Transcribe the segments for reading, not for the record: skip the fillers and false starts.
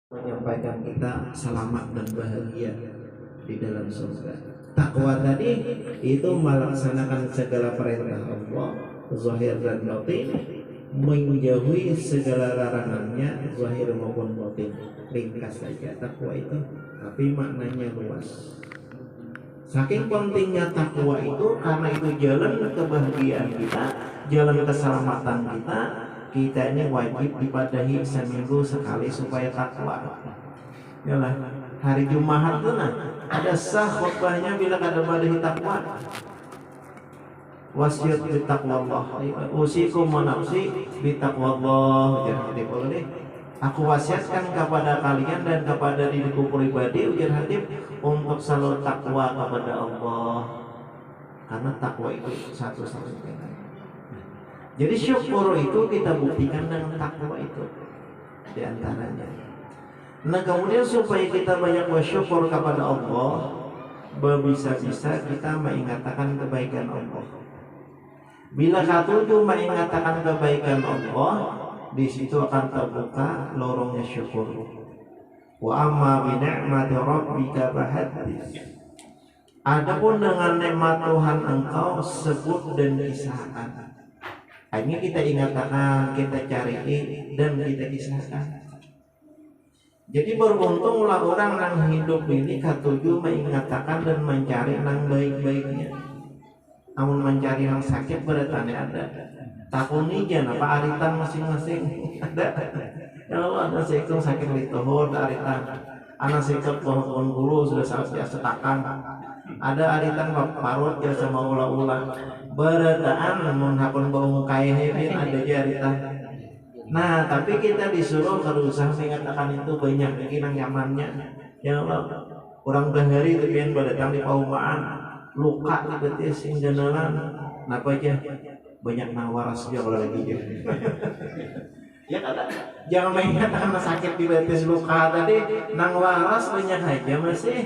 menyampaikan kita selamat dan bahagia di dalam surga. Takwa tadi itu melaksanakan segala perintah Allah zahir dan batin, menjauhi segala larangannya zahir maupun batin. Ringkas saja takwa itu, tapi maknanya luas. Saking pentingnya takwa itu, karena itu jalan kebahagiaan kita, jalan keselamatan kita. Kita ini wajib ibadahi seminggu sekali supaya takwa. Yalah, hari Jumat tuh ada sah khutbahnya bila kada badahi takwa. Wasiat bitaqwallah. Usikum wa nafsi bitaqwallah. Jadi boleh. Aku wasiatkan kepada kalian dan kepada diriku pribadi, ujar Hatib, untuk selalu takwa kepada Allah. Karena takwa itu satu-satunya. Jadi syukur itu kita buktikan dengan takwa itu di antaranya. Nah kemudian supaya kita banyak bersyukur kepada Allah, bisa-bisa kita mengingatkan kebaikan Allah. Bila katuju mengingatkan kebaikan Allah, di situ akan terbuka lorongnya syukur. Wa amma bi ni'mati rabbika fahaddits. Adapun dengan nikmat Tuhan engkau sebut dan kisahkan. Ini kita ingatkan, kita cari dan kita kisahkan. Jadi beruntunglah orang yang hidup ini katuju mengatakan dan mencari yang baik-baiknya. Namun mencari yang sakit bertanya ada. Takuni jangan apa aritan masing-masing ada. Ya Allah ada seikung sakit litohor aritan. Anak sikap pohon bulu sudah saatnya setakan. Ada aritan parut ya sama ulah-ulah. Berataan menghapun bau kaya hebin ada jaritan. Nah tapi kita disuruh berusaha mengatakan itu banyak lagi yang nyamannya. Ya Allah kurang dahari tapi yang berdatang di paumaan luka di betis inggenalan napa aja banyak nawaras juga lagi ya. Ya kata jangan mengatakan sakit di betis luka tadi nang waras banyak aja masih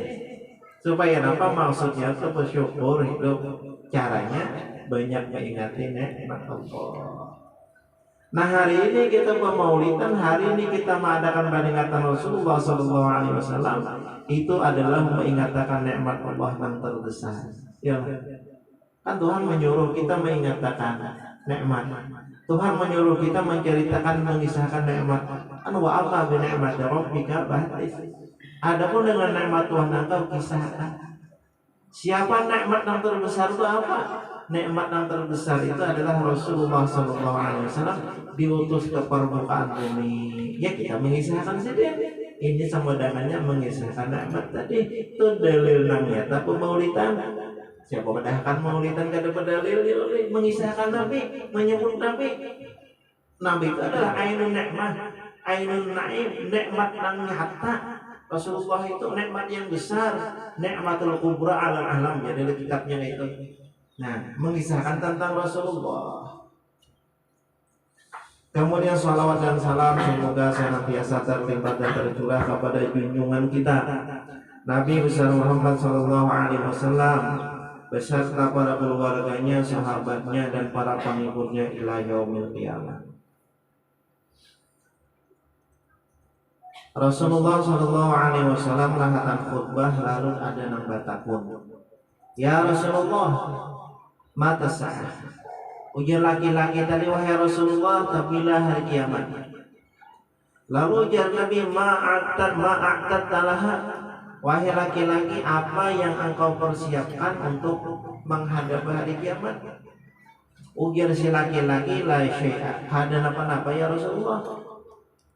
supaya apa maksudnya itu bersyukur hidup caranya banyak mengingati nikmat Allah. Nah hari ini kita memaulidan, hari ini kita mengadakan peringatan Rasulullah SAW. Itu adalah mengingatkan nikmat Allah yang terbesar. Ya, kan Tuhan menyuruh kita mengingatkan nikmat. Tuhan menyuruh kita menceritakan, mengisahkan nikmat. An wa amma bi ni'mati rabbika fahaddits. Adapun dengan nikmat Tuhan engkau kisahkan. Siapa nikmat yang terbesar itu apa? Nikmat yang terbesar itu adalah Rasulullah SAW diutus ke permukaan bumi. Ya kita mengisahkan saja. Ini sama dengannya mengisahkan nikmat tadi. Itu dalil namanya. Tapi maulidan. Siapa mendahkan maulidan kada berdalil mengisahkan Nabi, menyebut Nabi. Nabi itu adalah ainun nikmat, ainun naim, nikmat yang nyata. Rasulullah itu nikmat yang besar, nikmatul kubra alam alam. Jadi kitabnya itu. Nah, mengisahkan tentang Rasulullah. Kemudian salawat dan salam semoga senantiasa terlimpah dan tercurah kepada junjungan kita Nabi besar Muhammad SAW beserta para keluarganya, sahabatnya dan para pengikutnya ila yaumil qiyamah. Rasulullah SAW lahatan khutbah lalu ada nang batakun. Ya Rasulullah, mata sah. Ujar laki-laki tadi wahai Rasulullah, tapilah hari kiamat. Lalu ujar Nabi ma'atat talaha. Wahai laki-laki, apa yang engkau persiapkan untuk menghadapi hari kiamat? Ujar si laki-laki la syai'a. Ada apa-apa ya Rasulullah?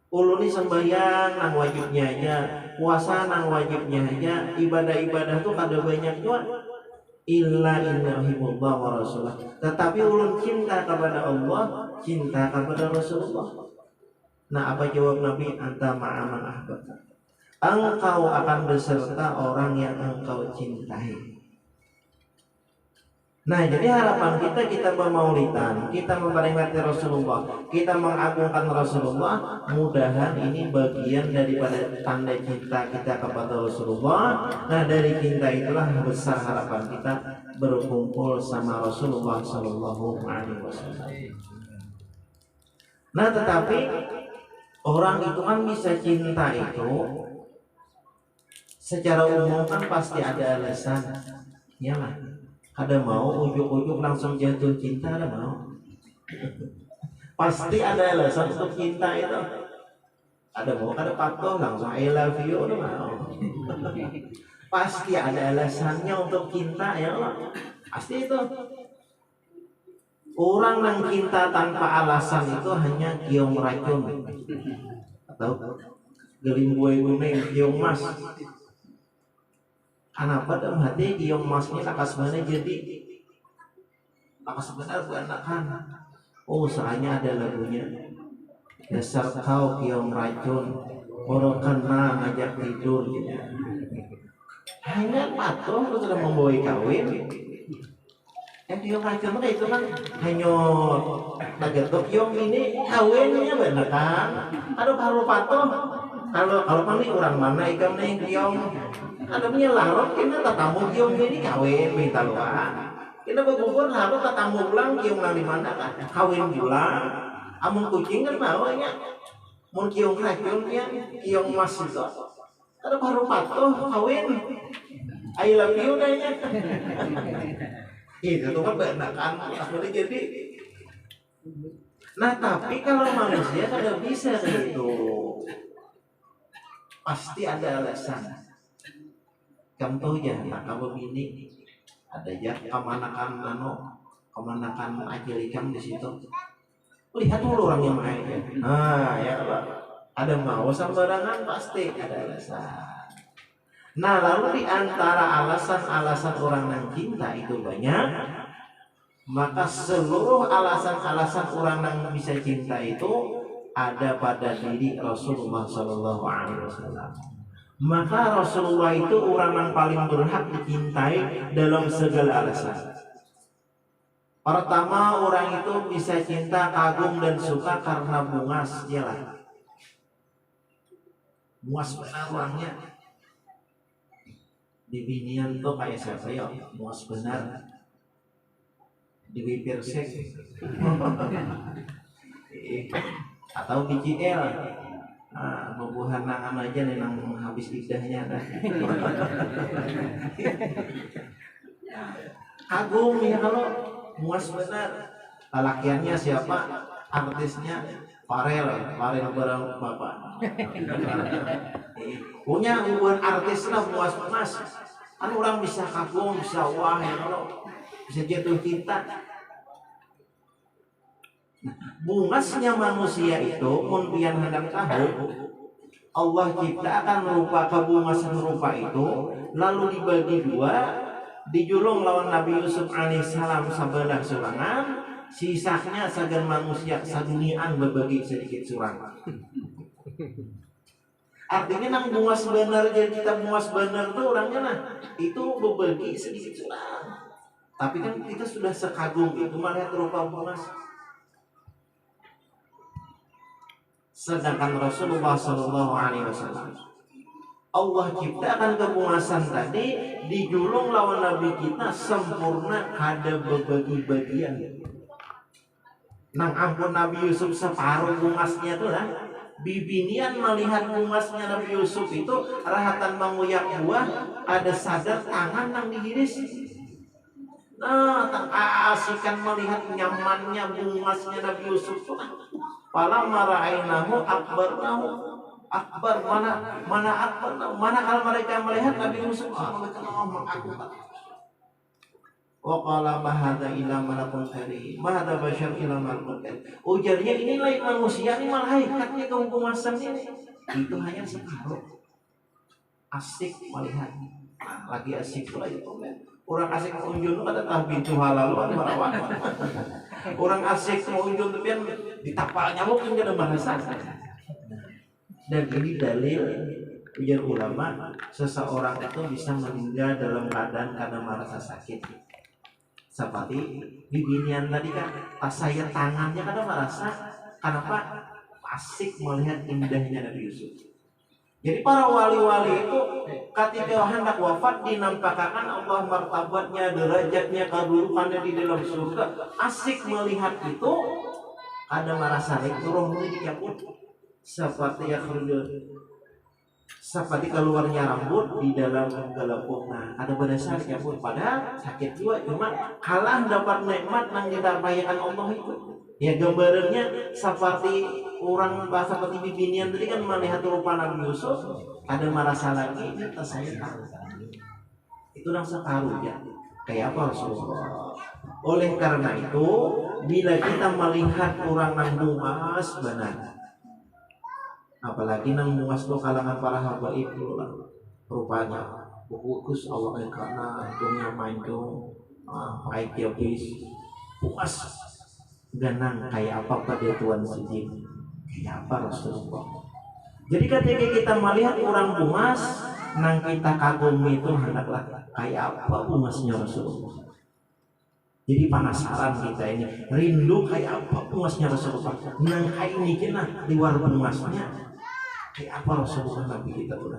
Uluni sembahyang nang wajibnya aja, puasa nang wajibnya aja, ibadah-ibadah tuh kada banyak juga. Illa innahimullah wa rasulah. Tetapi ulun cinta kepada Allah, cinta kepada Rasulullah. Nah apa jawab Nabi? Anta ma'aman ahbabta. Engkau akan beserta orang yang engkau cintai. Nah jadi harapan kita bermaulidan, kita memperingati Rasulullah, kita mengagungkan Rasulullah. Mudahan ini bagian daripada tanda cinta kita kepada Rasulullah. Nah dari cinta itulah besar harapan kita berkumpul sama Rasulullah SAW. Nah tetapi Orang itu kan bisa cinta itu secara umum kan pasti ada alasan, ya lah. Ada mau ujuk-ujuk langsung jatuh cinta, ada mau? Pasti ada alasan untuk cinta itu. Ada mau, ada patuh langsung I love you, ada mau? Pasti ada alasannya untuk cinta, ya Allah. Pasti itu. Orang yang cinta tanpa alasan itu hanya kiong racun atau gelimbuai kuning, kiong mas. Kenapa dalam hati kiong masnya lakas mana jadi lakas benar bukan. Oh, soalnya ada lagunya. Dasar kau kiong racun, orang kena ngajak tidur. Hanya patuh lu sudah membawa kawin. Kiong racun itu kan hanya nagatok kiong ini kawinnya benar kan? Aduh baru patuh. Kalau kami orang mana ikam nih kiong? Ada punya larut kita tatamu kiong ini kawin minta luar. Kita berkumpul harus tatamu pulang kiong nang di mana kan? Kawin pulang. Amun kucing kan bawanya. Mun kiong racunnya kiong mas itu. Ada baru patuh kawin. I love you kayaknya. Itu tuh kan benar kan? Jadi. Nah tapi kalau manusia kada bisa gitu. Pasti ada alasan. Contohnya, nah kalau bini ada ya kemanakan ajil ikan di situ. Lihat dulu orang yang main ya. Nah ya Allah. Ada mau sembarangan pasti ada alasan. Nah lalu di antara alasan-alasan orang yang cinta itu banyak, maka seluruh alasan-alasan orang yang bisa cinta itu ada pada diri Rasulullah SAW. Maka Rasulullah itu orang yang paling berhak dicintai dalam segala alasan. Pertama, orang itu bisa cinta, kagum dan suka karena bungas, jelas. Bungas benar orangnya. Di binian tuh kayak siapa ya? Bungas benar. Di bibir sek. Atau di GL. Bubuhan nangan aja nih nang habis idahnya dah. Kagum ya kalau muas benar. Lalakiannya siapa? Artisnya Farel barang bapak. Punya hubungan artis lah muas. Kan orang bisa kagum, bisa wah ya kalau bisa jatuh cinta. Bungasnya manusia itu muntian hendak tahu Allah ciptakan rupa kebungasan rupa itu lalu dibagi dua, dijulung lawan Nabi Yusuf alaihissalam sabalah surangan, sisanya sagan manusia sadunian berbagi sedikit surang. Artinya nang bungas benar jadi kita bungas benar tuh orangnya nah itu berbagi sedikit surang. Tapi kan kita sudah sekagum itu melihat rupa bungas. Sedangkan Rasulullah SAW Allah ciptakan kebungasan tadi dijulung lawan Nabi kita sempurna ada berbagi bagian. Nang ampun Nabi Yusuf separuh bungasnya tuh lah. Bibinian melihat bungasnya Nabi Yusuf itu rahatan menguyak buah ada sadar tangan nang dihiris. Nah, tak asikan melihat nyamannya bungasnya Nabi Yusuf tuh. Pala marainahu akbar mana kalau mereka melihat Nabi Yusuf mereka ngomong aku wa qala ma hadza illa malakun karim ma hadza bashar illa malakun karim. Ujarnya ini lain manusia ini malaikatnya kehukumasan ini itu hanya separuh. Asik melihat lagi asik pula itu orang asik unjun ada tah pintu halal marawat. Orang asik mau unjun tapi ditapal nyamuk kan ada bahasa. Dan ini dalil ujar ulama seseorang itu bisa meninggal dalam keadaan karena merasa sakit. Seperti bibinian tadi kan pas saya tangannya karena merasa kenapa asik melihat indahnya Nabi Yusuf. Jadi para wali-wali itu ketika hendak wafat dinampakkan Allah martabatnya, derajatnya, kedudukannya di dalam surga. Asik melihat itu, ada merasa itu roh ini dicabut. seperti seperti keluarnya rambut di dalam gelepung. Nah, ada berdasarnya pun pada sakit jiwa, cuma kalah dapat nikmat yang didapayakan Allah itu. Ya gambarannya seperti orang bahasa seperti bibinian tadi kan melihat rupa Nabi Yusuf, ada merasa lagi ini tersayang. Itu langsung karu ya. Kayak apa Rasulullah? Oleh karena itu, bila kita melihat orang nang muas benar, apalagi nang muas lo kalangan para habaib lah, rupanya bukus Allah yang karena dunia manjung, baik dia bis, puas, ganang kayak apa pada Tuhan Sijin, kayak apa Rasulullah. Jadi ketika kita melihat orang muas, nang kita kagum itu hendaklah kayak apa muasnya Rasulullah. Jadi penasaran kita ini, rindu kayak apa muasnya Rasulullah. Nang kayak ini kena di luar muasnya. Kayak apa Rasulullah Nabi kita tuh.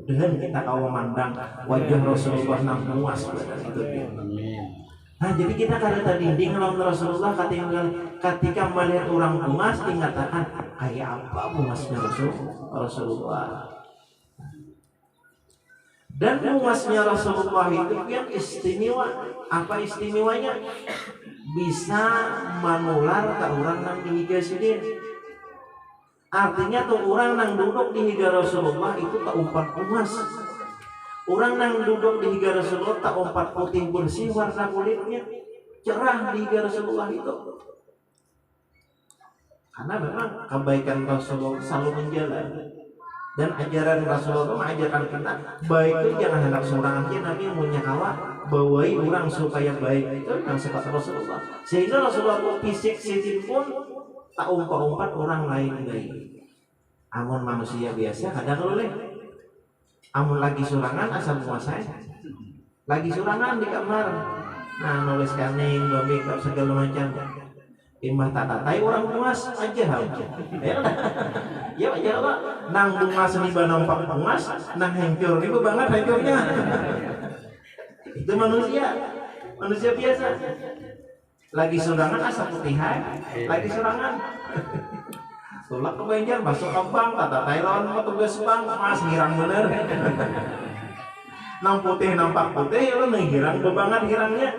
Dengan kita kau memandang wajah Rasulullah nang muas badan itu. Nah jadi kita kada dinding lawan Rasulullah ketika melihat orang muas dikatakan kayak apa muasnya Rasulullah. Dan muasnya Rasulullah itu yang istimewa. Apa istimewanya? Bisa menular ke orang nang dihiga sendiri. Artinya tuh orang nang duduk di higa Rasulullah itu tak umpat emas. Orang nang duduk di higa Rasulullah tak umpat putih bersih warna kulitnya, cerah di higa Rasulullah itu. Karena memang kebaikan Rasulullah selalu menjalan. Dan ajaran Rasulullah mengajarkan kita baik itu jangan hendak seorang aja, Nabi punya kawan bawai orang supaya baik itu yang seperti Rasulullah. Sehingga Rasulullah itu fisik sitin pun tak umpat orang lain baik. Amun manusia biasa kadang boleh. Amun lagi surangan asal muasai. Lagi surangan di kamar. Nah nulis kaning, makeup segala macam. Imah tatatai orang muas aja ya aja Pak. Nang muas ni nampak muas, nang hancur ni banget hancurnya. Itu manusia biasa. Lagi surangan asal putihan, lagi surangan. Sulak ke Banjar, masuk ke bank, kata Thailand, petugas bank, mas girang bener. Nang putih nampak putih, lo menghirang bebangan hirangnya.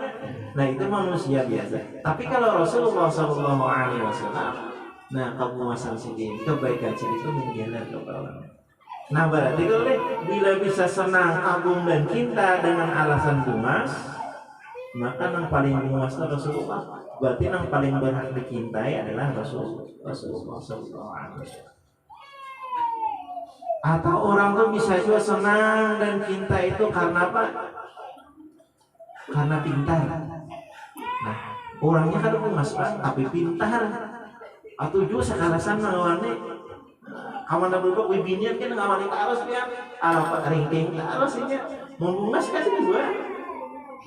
Nah itu manusia biasa. Tapi kalau Rasulullah SAW, nah kepuasan sendiri, kebaikan sendiri itu menjalar ke bawah. Nah berarti kalau bila bisa senang, kagum dan cinta dengan alasan puas, maka yang paling puas itu Rasulullah. Berarti yang paling berhak dicintai adalah Rasulullah SAW. Atau orang tuh bisa juga senang dan cinta itu karena apa? Karena pintar. Nah, orangnya kan puas tapi pintar. Atau juga sekalasan ngawani kawan duduk wibinian kan ngawani taros dia apa ringking taros ini membungas kan juga.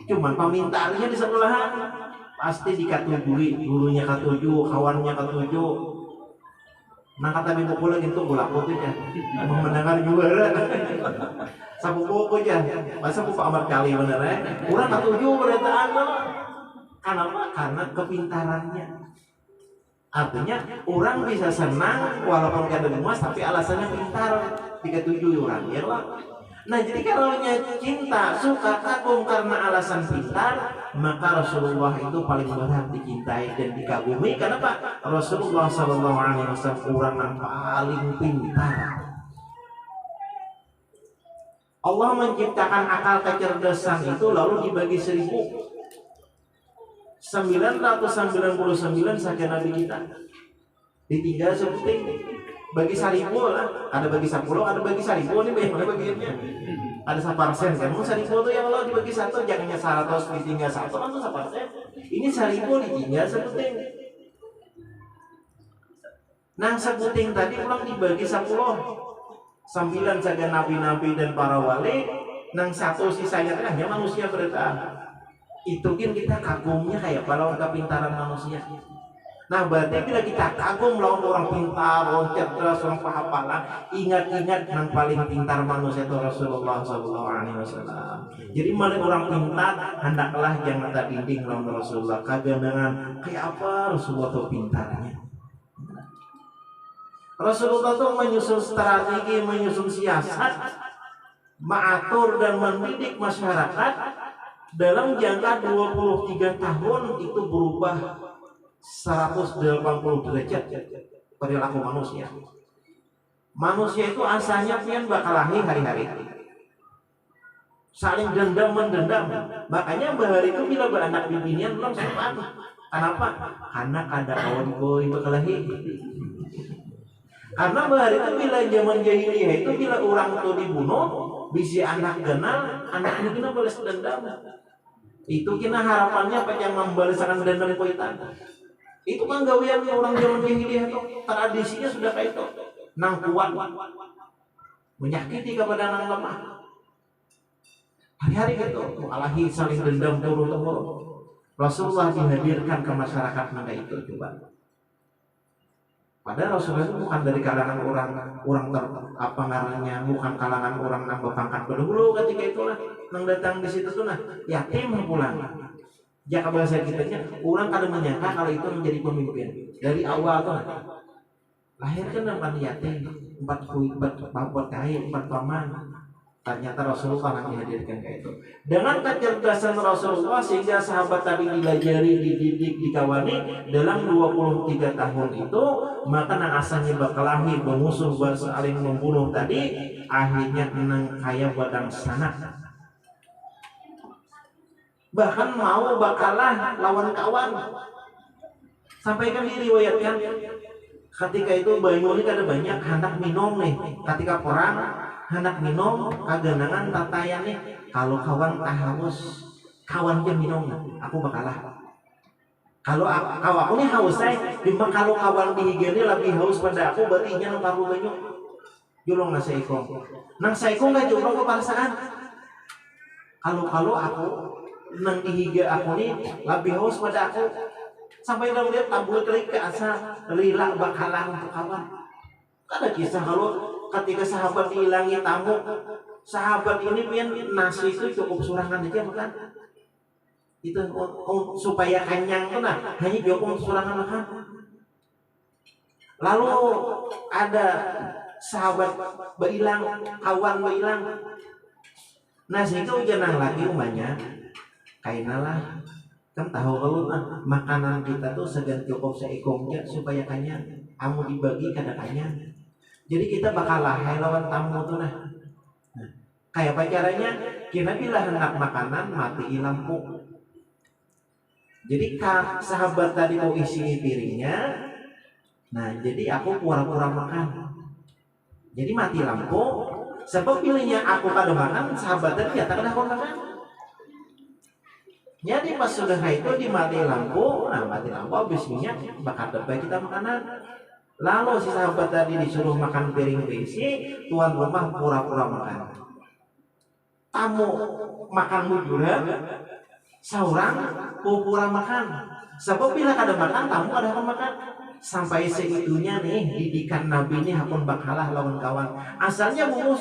Cuman pemintarnya di sekolahan pasti dikatujui, gurunya katuju, kawannya katuju. Nah kata ibu pula gitu bola putih ya, mau mendengar juara. Sapu buku aja, masa buku amat kali bener ya. Kurang katuju beritaan kenapa? Karena kepintarannya. Artinya orang bisa senang walaupun gak ada emas tapi alasannya pintar dikatujui orang ya lah. Nah jadi kalau cinta, suka, kagum karena alasan pintar, maka Rasulullah itu paling berhak dicintai dan dikagumi. Kenapa? Rasulullah SAW orang yang paling pintar. Allah menciptakan akal kecerdasan itu lalu dibagi 1999 saja Nabi kita. Ditinggal sebuting bagi 1000 lah, ada bagi 10, ada bagi 1000 nih bagaimana bagiannya? Ada 1% kan? Mau 1000 tuh yang Allah dibagi 1, jangannya 100 ditinggal 1 kan tuh 1%. Ini 1000 ditinggal sebuting. Nang sebuting tadi ulang dibagi 10. 9 saja nabi-nabi dan para wali, nang 1 sisanya hanya manusia berita. Itu kan kita kagumnya kayak kalau kepintaran manusia. Nah berarti bila kita kagum lawan orang pintar, orang cerdas, orang pahapalan, ingat-ingat yang paling pintar manusia itu Rasulullah SAW. Jadi malah orang pintar, hendaklah jangan tak dinding lawan Rasulullah. Kagak dengan kayak apa Rasulullah itu pintarnya. Rasulullah itu menyusun strategi, menyusun siasat, mengatur dan mendidik masyarakat dalam jangka 23 tahun itu berubah 180 derajat perilaku manusia. Manusia itu asalnya pian bakalahi hari-hari, saling dendam mendendam. Makanya bahari itu bila beranak bibinian langsung panik. Kenapa? Karena kada awan boy bakalahi. Karena bahari itu bila zaman jahiliyah itu bila orang itu dibunuh, bisi anak genal, anak ini kena balas dendam. Itu kena harapannya apa yang membalaskan dendam kuitan. Itu kan gawean orang zaman jahiliyah itu, tradisinya sudah kayak itu. Nang kuat menyakiti kepada nang lemah. Hari-hari gitu, mengalami saling dendam turun-temurun. Rasulullah dihadirkan ke masyarakat mana itu coba. Padahal Rasulullah itu bukan dari kalangan orang apa namanya, bukan kalangan orang nambah pangkat berdahulu ketika itulah nang datang di situ tuh nah yatim pulang. Jika bahasa kitanya, orang kadang menyangka kalau itu menjadi pemimpin dari awal tuh. Lahir kan dengan yatim, 4 kain, 4 paman. Ternyata Rasulullah yang dihadirkan kayak itu. Dengan kecerdasan Rasulullah sehingga sahabat tadi dilajari, dididik, dikawani dalam 23 tahun itu, maka nang asalnya berkelahi, bermusuh, saling membunuh tadi, akhirnya nang kaya badang sanak. Bahkan mau bakalah lawan kawan. Sampai kan diriwayatkan ketika itu Banyuwangi ada banyak hendak minum nih. Ketika perang hendak minum kaganangan tatayan nih. Kalau kawan tak haus, kawan dia minum, aku bakalah. Kalau aku nih haus saya, cuma kalau kawan dihigani lebih haus pada aku, berarti nya nang paru banyu. Julung na saikong. Nang saikong gak julung ke perasaan. Kalau aku nang dihiga aku nih lebih haus pada aku. Sampai dalam lihat tabul klik ke asa rila bakalan untuk kawan. Ada kisah kalau ketika sahabat dihilangi tamu, sahabat ini pian nasi itu cukup surangan aja makan. Itu supaya kenyang tuh nah hanya cukup surangan makan. Lalu ada sahabat berhilang, kawan berhilang. Nasi itu jenang lagi umanya, kainalah. Kan tahu kalau makanan kita tuh segan cukup seikongnya supaya kenyang. Kamu dibagi kada kenyang. Jadi kita bakal lahir lawan tamu tuh nah. Kayak apa caranya? Kita bila hendak makanan mati lampu. Jadi sahabat tadi mau isi piringnya. Nah jadi aku pura-pura makan. Jadi mati lampu. Sebab pilihnya aku kada makan, sahabat tadi ya tak ada aku makan. Jadi pas sudah itu dimati lampu, nah mati lampu habis minyak bakal dapat kita makanan. Lalu si sahabat tadi disuruh makan piring berisi, tuan rumah pura-pura makan. Tamu makan mujuran, seorang pura makan. Sebab bila kada makan, tamu kada akan makan. Sampai segitunya nih didikan Nabi ini hakun bakalah lawan kawan. Asalnya